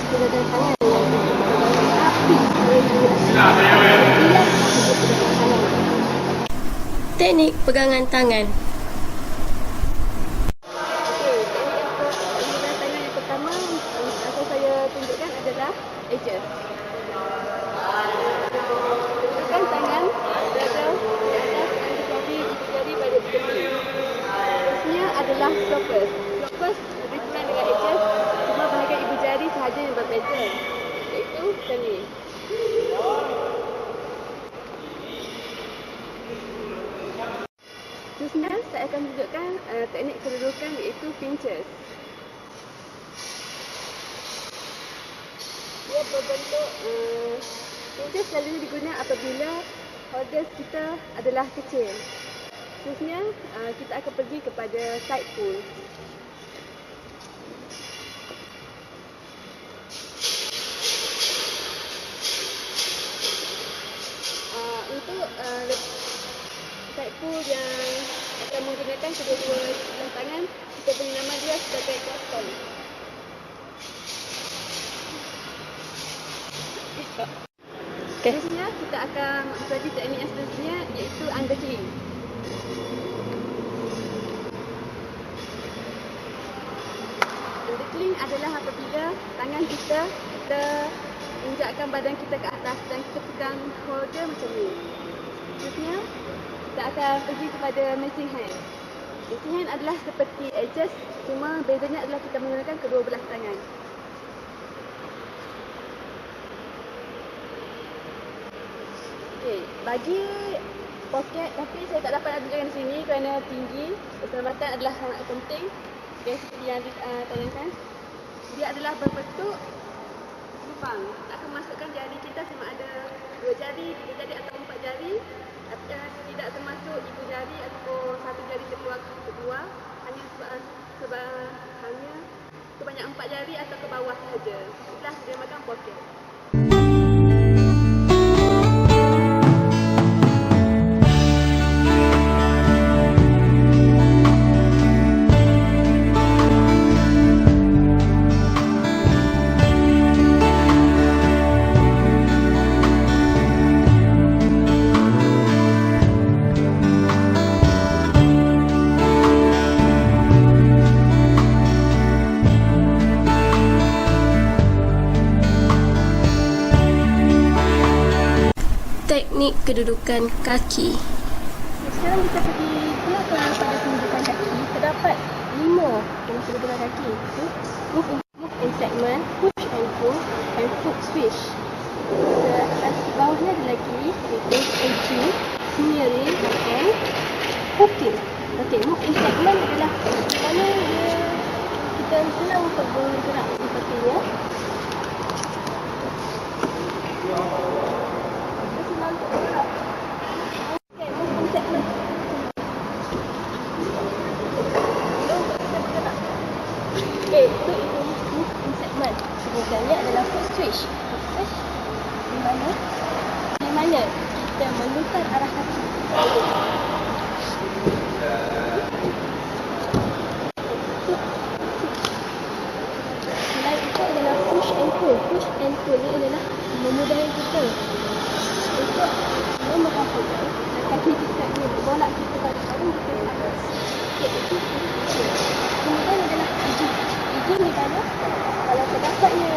Pegangan tangan yang api regulasi. Teknik pegangan tangan. Okey, pegangan tangan yang pertama akan saya tunjukkan adalah edges. Tekan tangan berada di atas jari pada tepi. Terusnya adalah flopers. Flopers lebih kurang dengan edges, cuma bahagian ibu jari sahaja yang berbeza, iaitu macam ni. Terusnya saya akan tunjukkan teknik kedudukan iaitu pinches. Dia berbentuk pinches selalu digunakan apabila holders kita adalah kecil. Terusnya kita akan pergi kepada side pull. Untuk side pull yang akan menggunakan kedua-dua tangan, kita beri nama dia sebagai custom. Okey. Seterusnya kita akan mempelajari teknik yang seterusnya iaitu undercling. Undercling adalah apabila tangan kita injakkan badan kita ke atas dan kita pegang holder macam ni. Seterusnya kita akan pergi kepada missing hand. Missing hand adalah seperti edges, cuma bezanya adalah kita menggunakan kedua belah tangan. Okey, bagi poket, tapi saya tak dapat nak tunjukkan di sini kerana tinggi. Keselamatan adalah sangat penting. Okey, seperti yang ditanyakan, dia adalah berbentuk lubang. Kita akan masukkan jari kita sama ada 2 jari, 3 jari atau 4 jari. Tidak termasuk ibu jari atau satu jari terkeluar kedua. Hanya sebanyak 4 jari atau ke bawah sahaja. Itulah dinamakan poket. Teknik kedudukan kaki. Sekarang kita pergi pula pada kedudukan kaki. Terdapat 5 kedudukan kaki. Move in segment, push and pull, and foot switch. Atas bawahnya ada lagi iaitu edging, smearing and hooking. Okey, move in segment adalah mana kita senang untuk bergerak sepertinya. Itu move in segment. Kemudiannya adalah foot switch. Foot switch di mana kita memutar arah kaki. Selain itu adalah push and pull. Push and pull ni adalah memudahkan kita untuk memperhatikan kaki kita ni berbolak kita pada paling kita atas. Iaitu kemudian adalah edging. Edging di mana kalau terdapatnya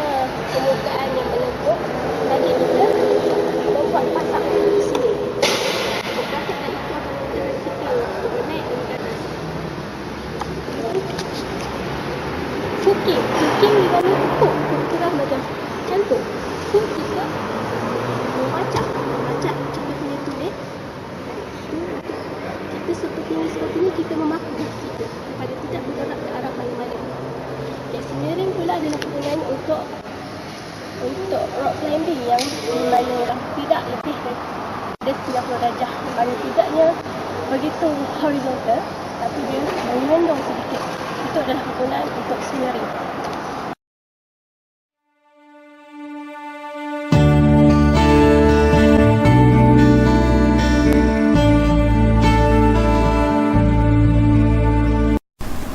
permukaan yang melengkung, bagi kita membuat pasak di sini. Pasak dan itu akan memudahkan kita untuk naik ke atas. Hooking. Hooking di mana hook bergerak macam cantik. Hook kita memacak kita punya tulis. Kita sepertinya kita memaku kita supaya tidak bergerak ke arah mana-mana. Okay, smearing pula adalah penggunaan untuk rock climbing yang di mana tidak lebih dari 90 darjah. Mana tidaknya begitu horizontal tapi dia mengendong sedikit. Itu adalah penggunaan untuk smearing.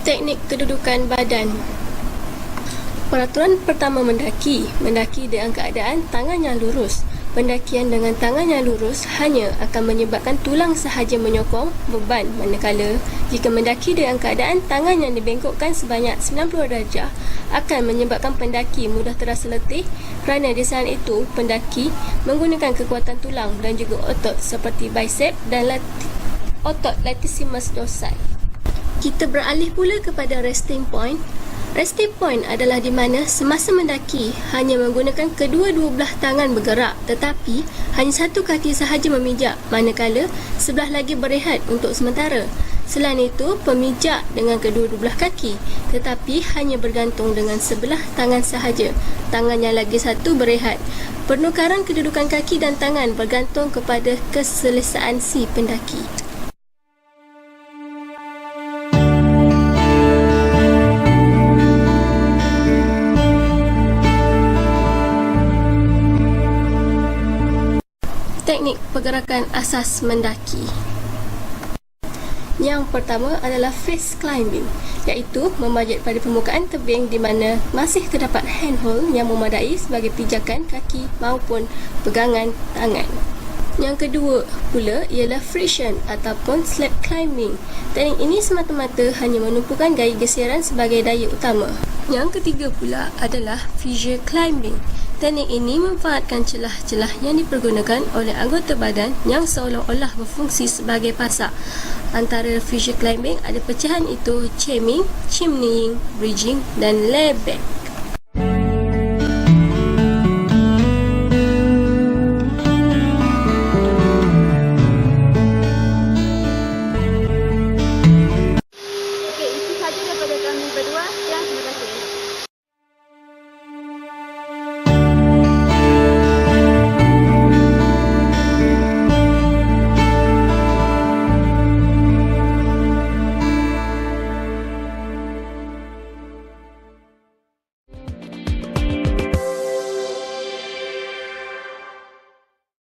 Teknik kedudukan badan. Peraturan pertama mendaki. Mendaki dengan keadaan tangan yang lurus. Pendakian dengan tangan yang lurus hanya akan menyebabkan tulang sahaja menyokong beban, manakala jika mendaki dengan keadaan tangan yang dibengkokkan sebanyak 90 darjah akan menyebabkan pendaki mudah terasa letih kerana di saat itu pendaki menggunakan kekuatan tulang dan juga otot seperti bicep dan otot latissimus dorsi. Kita beralih pula kepada resting point. Resting point adalah di mana semasa mendaki hanya menggunakan kedua-dua belah tangan bergerak tetapi hanya satu kaki sahaja memijak manakala sebelah lagi berehat untuk sementara. Selain itu, pemijak dengan kedua-dua belah kaki tetapi hanya bergantung dengan sebelah tangan sahaja. Tangan yang lagi satu berehat. Penukaran kedudukan kaki dan tangan bergantung kepada keselesaan si pendaki. Teknik pergerakan asas mendaki. Yang pertama adalah face climbing, iaitu memanjat pada permukaan tebing di mana masih terdapat handhold yang memadai sebagai pijakan kaki maupun pegangan tangan. Yang kedua pula ialah friction ataupun slab climbing. Teknik ini semata-mata hanya menumpukan gaya geseran sebagai daya utama. Yang ketiga pula adalah fissure climbing. Teknik ini memanfaatkan celah-celah yang dipergunakan oleh anggota badan yang seolah-olah berfungsi sebagai pasak. Antara fissure climbing ada pecahan itu chaining, chimneying, bridging dan layback.